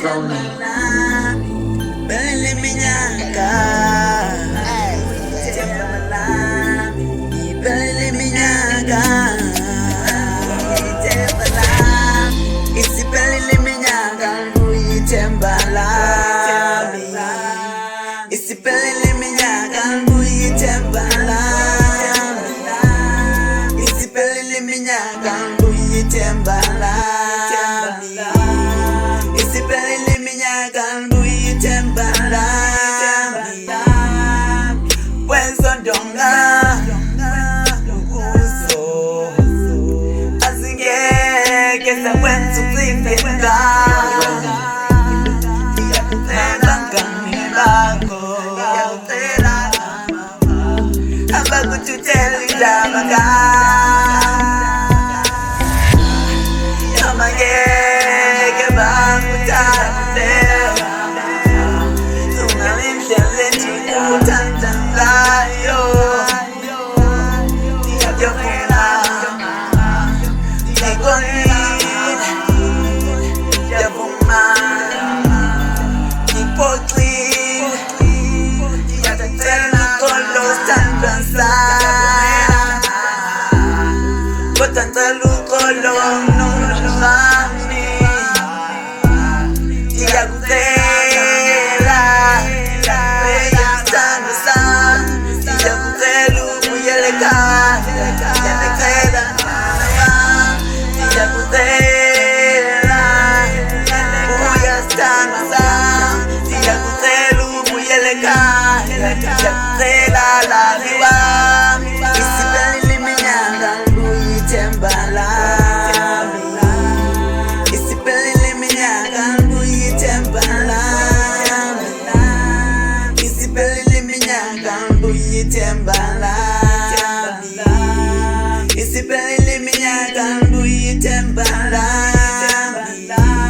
frowning. Belele minyaka, belele minyaka, isipelele minyaka, uyithembala, isipelele minyaka, uyithembala, isipelele minyaka, uyithembala, isipelele minyaka, uyithembala, wenzondonga uso azingeke sakwenza ucifenga abakututhela indaba amangeke bakuthande ungalindlela endikuthanda ngayo ndiyafuna ndikonile ndiyavuma ndiphoxile ndiyacela uxolo sithandwa sam kodwa ndicela uxolo nomhlani ndiyakucela sithandwa sam ndiyakucela ubuyele ekhaya ndiyakucela ndiyakucela buya sithandwa sam ndiyakucela ubuyele ekhaya ndiyakucela lali wami isiphelile iminyaka uyithembala isiphelile iminyaka uyithembala isiphelile iminyaka uyithembala isiphelile iminyaka uyithembala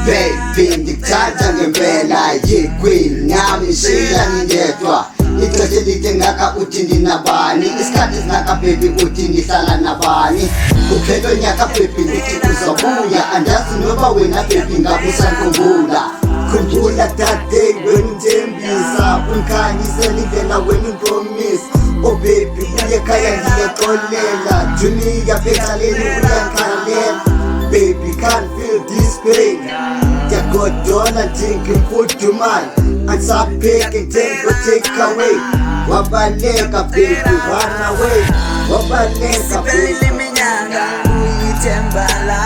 Baby ndikuthanda ngempela yiqueen nami shila ngingedwa ixesha elide ngaka uthi ndinabani isikhathi singaka baby uthi ndihlala nabani kuphela onyaka baby ndithi uzabuya andazi noba wena baby ngabusakhumbula khumbula that day wenithembisa undikhanyisela indlela wena undipromise oh baby uye ekhaya ndiyaxolela juniya phethaleni uyandikhalela baby can't feel this pain ndiyagodola ndingimfudumane andisapheke njengo take away wabaleka baby run away wabaleka isiphelile iminyaka uyithembala